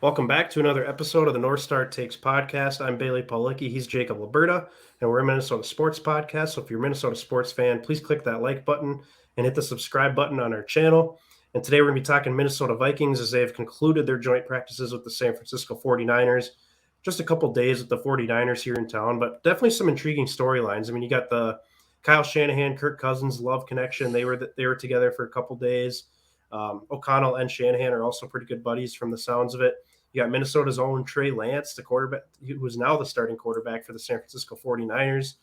Welcome back to another episode of the North Star Takes podcast. I'm Bailey Paulicki. He's Jacob Liberta, and we're a Minnesota sports podcast. So if you're a Minnesota sports fan, please click that like button and hit the subscribe button on our channel. And today we're going to be talking Minnesota Vikings as they have concluded their joint practices with the San Francisco 49ers. Just a couple days with the 49ers here in town, but definitely some intriguing storylines. I mean, you got the Kyle Shanahan, Kirk Cousins love connection. They were together for a couple days. O'Connell and Shanahan are also pretty good buddies from the sounds of it. You got Minnesota's own Trey Lance, the quarterback, who is now the starting quarterback for the San Francisco 49ers.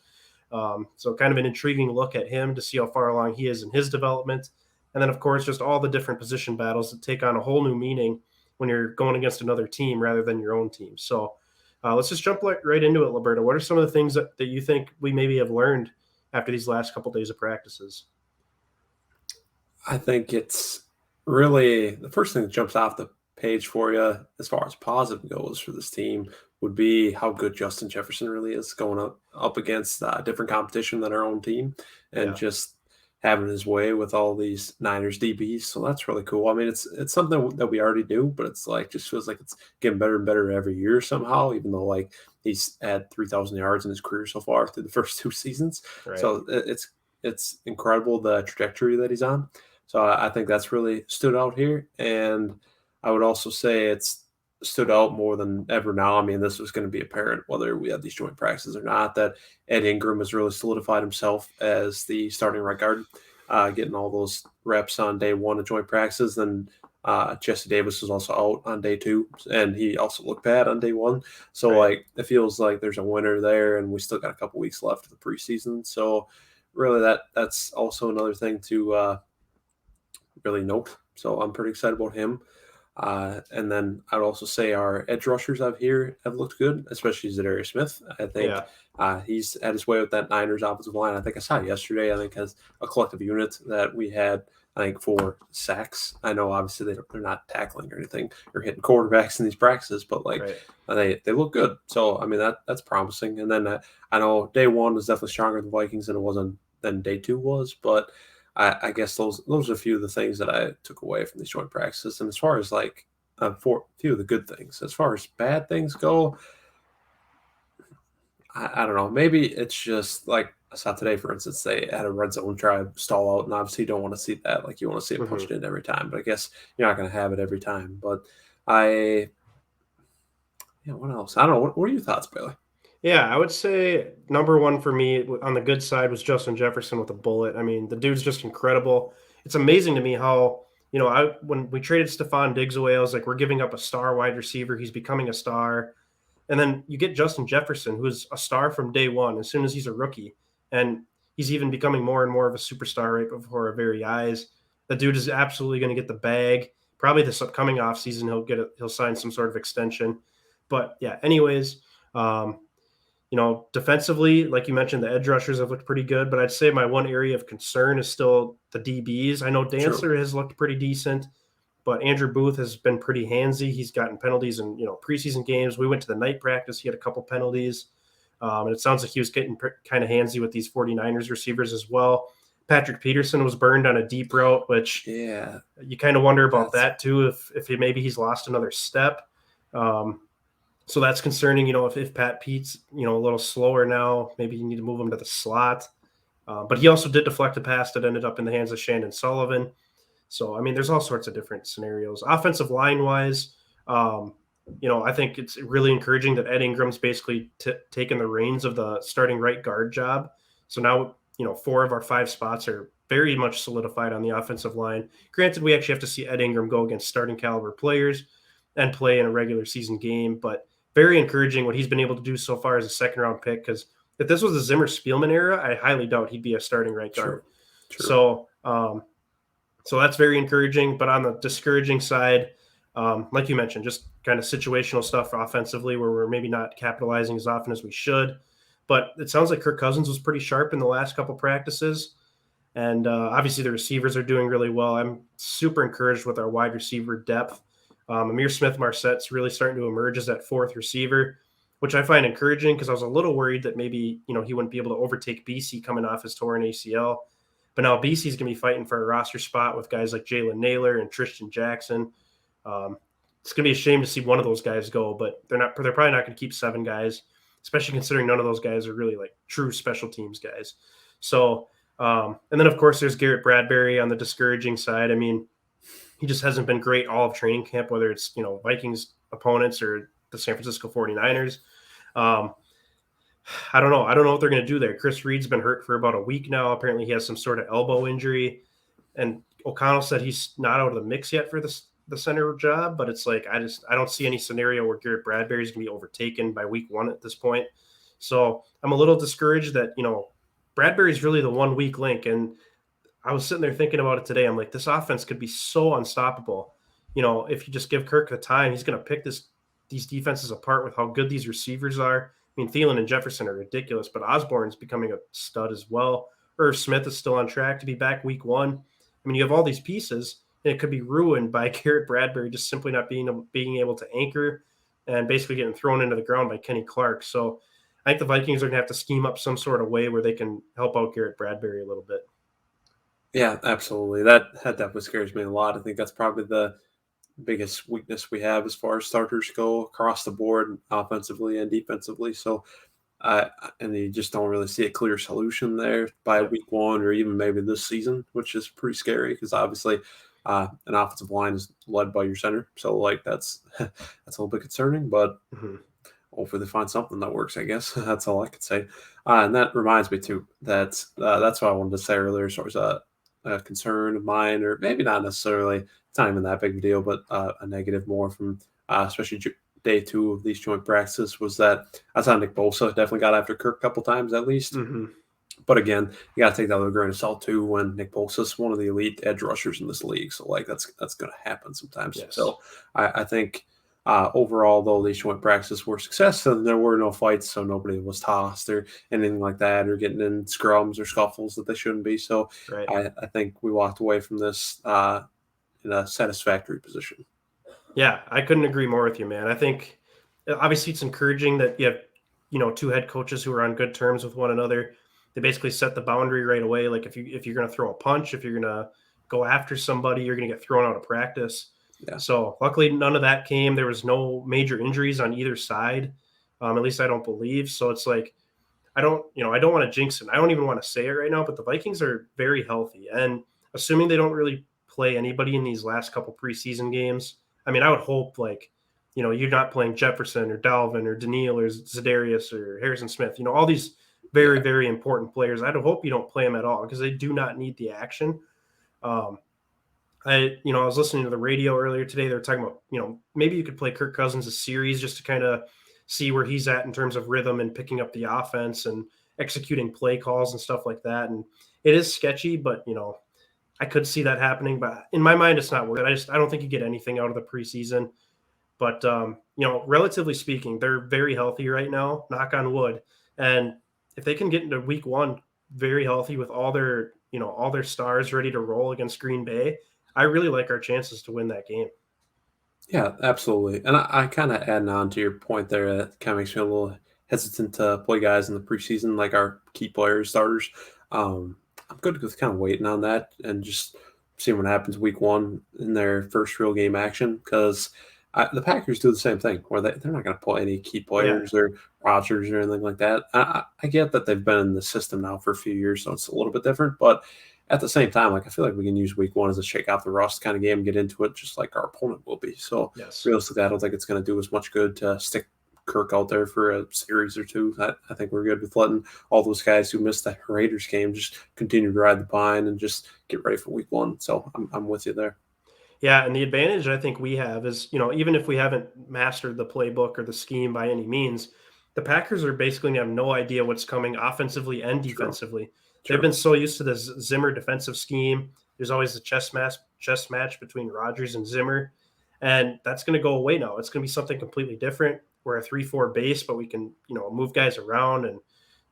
So kind of an intriguing look at him to see how far along he is in his development. And then, of course, just all the different position battles that take on a whole new meaning when you're going against another team rather than your own team. So let's just jump right into it, Liberta. What are some of the things that you think we maybe have learned after these last couple days of practices? I think it's really the first thing that jumps off the page for you as far as positive goes for this team would be how good Justin Jefferson really is going up against different competition than our own team and just having his way with all these Niners DBs. So that's really cool. I mean, it's something that we already do, but it's like just feels like it's getting better and better every year somehow, even though like he's had 3,000 yards in his career so far through the first two seasons. Right. So it's incredible the trajectory that he's on. So I think that's really stood out here. And I would also say it's stood out more than ever now. I mean, this was going to be apparent whether we had these joint practices or not, that Ed Ingram has really solidified himself as the starting right guard, getting all those reps on day one of joint practices. Then Jesse Davis was also out on day two, and he also looked bad on day one. So, like, it feels like there's a winner there, and we still got a couple weeks left of the preseason. So, really, that's also another thing to really note. So I'm pretty excited about him. And then I would also say our edge rushers out here have looked good, especially Zadarius Smith. I think he's had his way with that Niners offensive line. I think I saw yesterday, I think as a collective unit that we had, I think 4 sacks. I know obviously they're not tackling or anything or hitting quarterbacks in these practices, but they look good. So, I mean, that's promising. And then I know day one was definitely stronger than the Vikings than day two was, but I guess those are a few of the things that I took away from these joint practices. And as far as like for a few of the good things, as far as bad things go, I don't know. Maybe it's just like I saw today, for instance, they had a red zone try stall out, and obviously you don't want to see that. Like you want to see it punched in every time, but I guess you're not going to have it every time. But what else? I don't know. What are your thoughts, Bailey? Yeah, I would say number one for me on the good side was Justin Jefferson with a bullet. I mean, the dude's just incredible. It's amazing to me how, when we traded Stephon Diggs away, I was like, we're giving up a star wide receiver. He's becoming a star. And then you get Justin Jefferson, who's a star from day one, as soon as he's a rookie. And he's even becoming more and more of a superstar right before our very eyes. The dude is absolutely going to get the bag. Probably this upcoming offseason, he'll sign some sort of extension. But yeah, anyways, defensively, like you mentioned, the edge rushers have looked pretty good, but I'd say my one area of concern is still the DBs. I know Dantzler has looked pretty decent, but Andrew Booth has been pretty handsy. He's gotten penalties in preseason games. We went to the night practice. He had a couple penalties, and it sounds like he was getting kind of handsy with these 49ers receivers as well. Patrick Peterson was burned on a deep route, which you kind of wonder about that too, if maybe he's lost another step. So that's concerning, if Pat Pete's, a little slower now, maybe you need to move him to the slot. But he also did deflect a pass that ended up in the hands of Shandon Sullivan. So, I mean, there's all sorts of different scenarios. Offensive line-wise, I think it's really encouraging that Ed Ingram's basically taken the reins of the starting right guard job. So now, 4 of our 5 spots are very much solidified on the offensive line. Granted, we actually have to see Ed Ingram go against starting caliber players and play in a regular season game, but very encouraging what he's been able to do so far as a second-round pick, because if this was the Zimmer Spielman era, I highly doubt he'd be a starting right guard. True. So that's very encouraging. But on the discouraging side, like you mentioned, just kind of situational stuff offensively where we're maybe not capitalizing as often as we should. But it sounds like Kirk Cousins was pretty sharp in the last couple practices. And obviously the receivers are doing really well. I'm super encouraged with our wide receiver depth. Amir Smith-Marsette's really starting to emerge as that 4th receiver, which I find encouraging because I was a little worried that maybe, he wouldn't be able to overtake BC coming off his torn ACL. But now BC's going to be fighting for a roster spot with guys like Jalen Naylor and Tristan Jackson. it's going to be a shame to see one of those guys go, but they're probably not going to keep 7 guys, especially considering none of those guys are really like true special teams guys. So, and then of course there's Garrett Bradbury on the discouraging side. I mean, he just hasn't been great all of training camp, whether it's, Vikings opponents or the San Francisco 49ers. Um, I don't know. I don't know what they're going to do there. Chris Reed's been hurt for about a week now. Apparently he has some sort of elbow injury, and O'Connell said he's not out of the mix yet for the center job, but it's like I don't see any scenario where Garrett Bradbury is going to be overtaken by week 1 at this point. So I'm a little discouraged that, Bradbury's really the one weak link, and I was sitting there thinking about it today. I'm like, this offense could be so unstoppable. If you just give Kirk the time, he's going to pick these defenses apart with how good these receivers are. I mean, Thielen and Jefferson are ridiculous, but Osborne's becoming a stud as well. Irv Smith is still on track to be back week 1. I mean, you have all these pieces, and it could be ruined by Garrett Bradbury just simply not being able to anchor and basically getting thrown into the ground by Kenny Clark. So I think the Vikings are going to have to scheme up some sort of way where they can help out Garrett Bradbury a little bit. Yeah, absolutely. That definitely scares me a lot. I think that's probably the biggest weakness we have as far as starters go across the board, offensively and defensively. So, and you just don't really see a clear solution there by Yep. week 1 or even maybe this season, which is pretty scary because obviously an offensive line is led by your center. So, like that's that's a little bit concerning, but Mm-hmm. hopefully they find something that works. I guess that's all I could say. And that reminds me too that that's what I wanted to say earlier. So, it was a concern of mine, or maybe not necessarily. It's not even that big of a deal, but a negative more from especially day 2 of these joint practices was that I saw Nick Bosa definitely got after Kirk a couple times at least. Mm-hmm. But again, you got to take that with a grain of salt too. When Nick Bosa is one of the elite edge rushers in this league, so like that's going to happen sometimes. Yes. So I think overall, though, these joint practices were success, and there were no fights, so nobody was tossed or anything like that, or getting in scrums or scuffles that they shouldn't be. So Right. I think we walked away from this in a satisfactory position. Yeah, I couldn't agree more with you, man. I think obviously it's encouraging that you have, 2 head coaches who are on good terms with one another. They basically set the boundary right away. Like if you're going to throw a punch, if you're going to go after somebody, you're going to get thrown out of practice. Yeah. So luckily none of that came. There was no major injuries on either side. At least I don't believe. So it's like, I don't want to jinx it. I don't even want to say it right now, but the Vikings are very healthy, and assuming they don't really play anybody in these last couple preseason games, I mean, I would hope like, you're not playing Jefferson or Dalvin or Daniil or Za'Darius or Harrison Smith, all these very, very important players. I'd hope you don't play them at all because they do not need the action. I was listening to the radio earlier today. They were talking about, maybe you could play Kirk Cousins a series just to kind of see where he's at in terms of rhythm and picking up the offense and executing play calls and stuff like that. And it is sketchy, but, I could see that happening, but in my mind, it's not worth it. I don't think you get anything out of the preseason. But relatively speaking, they're very healthy right now. Knock on wood. And if they can get into week 1 very healthy with all their stars ready to roll against Green Bay, I really like our chances to win that game. Yeah, absolutely. And I kind of adding on to your point there, that kind of makes me a little hesitant to play guys in the preseason, like our key players, starters. I'm good with kind of waiting on that and just seeing what happens week 1 in their first real game action, because the Packers do the same thing where they're not going to play any key players or Rodgers or anything like that. I get that they've been in the system now for a few years, so it's a little bit different, but at the same time, like I feel like we can use week 1 as a shake out the rust kind of game, get into it just like our opponent will be. So realistically, I don't think it's going to do as much good to stick Kirk out there for a series or 2. I think we're good with letting all those guys who missed the Raiders game just continue to ride the pine and just get ready for week 1. So I'm with you there. Yeah, and the advantage I think we have is, even if we haven't mastered the playbook or the scheme by any means, the Packers are basically going to have no idea what's coming offensively and defensively. They've been so used to this Zimmer defensive scheme. There's always the chess match between Rodgers and Zimmer, and that's going to go away now. It's going to be something completely different. We're a 3-4 base, but we can, move guys around. And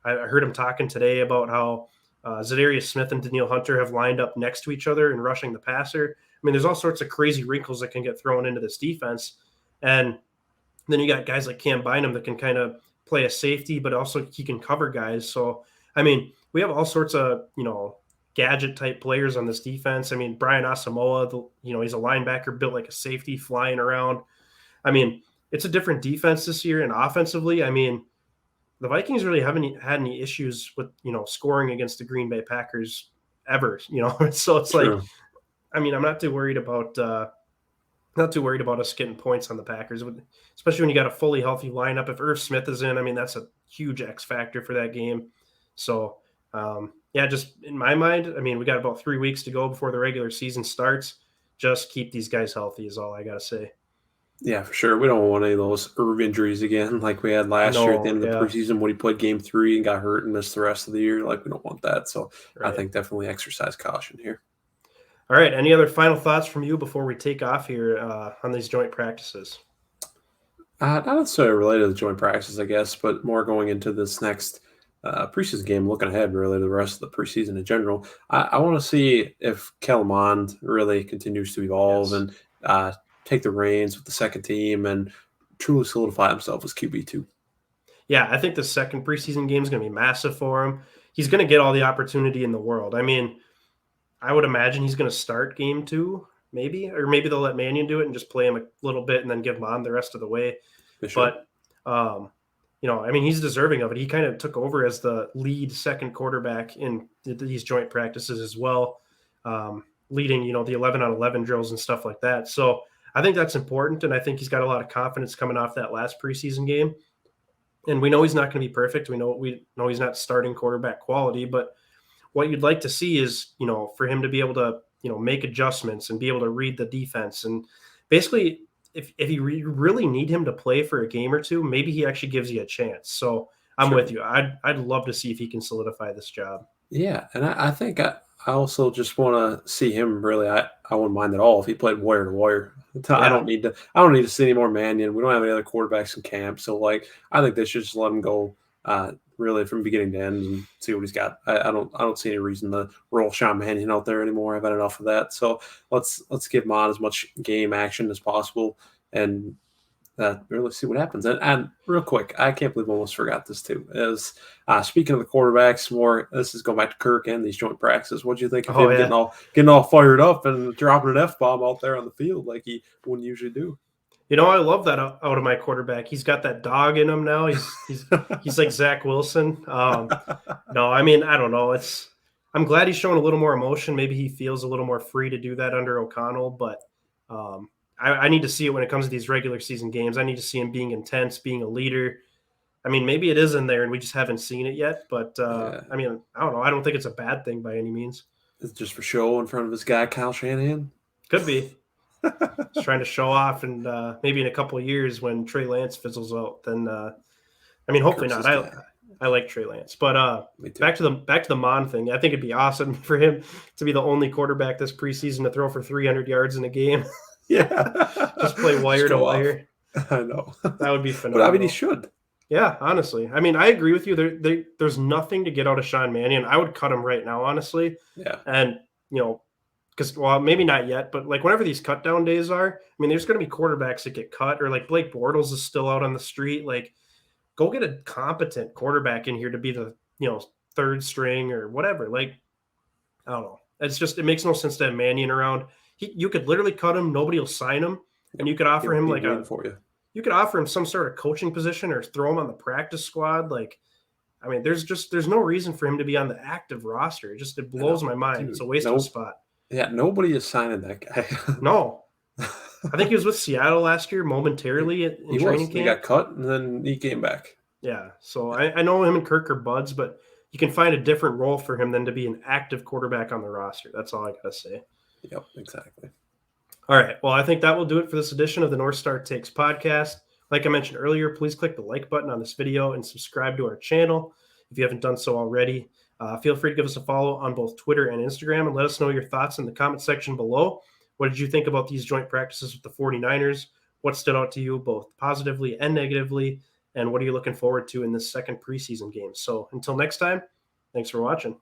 I heard him talking today about how Za'Darius Smith and Daniil Hunter have lined up next to each other and rushing the passer. I mean, there's all sorts of crazy wrinkles that can get thrown into this defense. And then you got guys like Cam Bynum that can kind of play a safety, but also he can cover guys. So, I mean, we have all sorts of, gadget type players on this defense. I mean, Brian Asamoah, he's a linebacker built like a safety flying around. I mean, it's a different defense this year, and offensively, I mean, the Vikings really haven't had any issues with, scoring against the Green Bay Packers ever, So it's like, True. I mean, I'm not too worried about us getting points on the Packers, especially when you got a fully healthy lineup. If Irv Smith is in, I mean, that's a huge X factor for that game. So, yeah, just in my mind, I mean, we got about 3 weeks to go before the regular season starts. Just keep these guys healthy is all I got to say. Yeah, for sure. We don't want any of those Irv injuries again, like we had last year at the No, end of the yeah, preseason when he played game 3 and got hurt and missed the rest of the year. Like, we don't want that. So I right. think definitely exercise caution here. All right. Any other final thoughts from you before we take off here on these joint practices? Not necessarily related to the joint practices, I guess, but more going into this next preseason game, looking ahead really to the rest of the preseason in general. I want to see if Kellen Mond really continues to evolve Yes. and take the reins with the second team and truly solidify himself as QB2. Yeah, I think the second preseason game is going to be massive for him. He's going to get all the opportunity in the world. I mean, I would imagine he's going to start game 2, maybe, or maybe they'll let Mannion do it and just play him a little bit and then give him on the rest of the way. They should. But, I mean, he's deserving of it. He kind of took over as the lead second quarterback in these joint practices as well, leading, the 11 on 11 drills and stuff like that. So I think that's important. And I think he's got a lot of confidence coming off that last preseason game. And we know he's not going to be perfect. We know he's not starting quarterback quality, but what you'd like to see is, for him to be able to, make adjustments and be able to read the defense. And basically, if you really need him to play for a game or two, maybe he actually gives you a chance. So I'm with Sure. you. I'd love to see if he can solidify this job. Yeah, and I think I also just want to see him really. I wouldn't mind at all if he played wire to wire. I Yeah. don't need to. I don't need to see any more Mannion. We don't have any other quarterbacks in camp, so like I think they should just let him go. Really from beginning to end and see what he's got. I don't see any reason to roll Sean Mannion out there anymore. I've had enough of that. So let's give him on as much game action as possible and really see what happens. And real quick, I can't believe I almost forgot this too. Is speaking of the quarterbacks, more this is going back to Kirk and these joint practices. What do you think of Oh him yeah. getting all fired up and dropping an F-bomb out there on the field like he wouldn't usually do? I love that out of my quarterback. He's got that dog in him now. He's like Zach Wilson. No, I mean, I don't know. I'm glad he's showing a little more emotion. Maybe he feels a little more free to do that under O'Connell, but I need to see it when it comes to these regular season games. I need to see him being intense, being a leader. I mean, maybe it is in there and we just haven't seen it yet, but Yeah, I mean, I don't know. I don't think it's a bad thing by any means. it's just for show in front of his guy Kyle Shanahan. Could be. He's trying to show off, and maybe in a couple of years when Trey Lance fizzles out, then I mean, hopefully Kirk's not. his guy. I like Trey Lance, but Me too. back to the Mon thing. I think it'd be awesome for him to be the only quarterback this preseason to throw for 300 yards in a game. Yeah, Just play wire to show off. wire. I know, That would be but I mean he phenomenal. should. Yeah, honestly. I mean, I agree with you. There's nothing to get out of Sean Mannion. I would cut him right now, honestly. Yeah, And, because, well, maybe not yet, but like whenever these cut down days are, I mean, there's going to be quarterbacks that get cut, or like Blake Bortles is still out on the street. Like, go get a competent quarterback in here to be the, third string or whatever. Like, I don't know. It makes no sense to have Mannion around. You could literally cut him, nobody will sign him, and yep. you could offer He'll him be like waiting for you. you could offer him some sort of coaching position or throw him on the practice squad. Like, I mean, there's no reason for him to be on the active roster. It I know, blows my mind. It's dude. a waste of a No, spot. yeah, nobody is signing that guy. No, I think he was with Seattle last year momentarily in He training was. He camp. got cut and then he came back. Yeah, so I know him and Kirk are buds, but you can find a different role for him than to be an active quarterback on the roster. That's all I gotta say. Yep, exactly. All right. Well, I think that will do it for this edition of the North Star Takes podcast. Like I mentioned earlier, please click the like button on this video and subscribe to our channel if you haven't done so already. Feel free to give us a follow on both Twitter and Instagram and let us know your thoughts in the comment section below. What did you think about these joint practices with the 49ers? What stood out to you both positively and negatively? And what are you looking forward to in this second preseason game? So until next time, thanks for watching.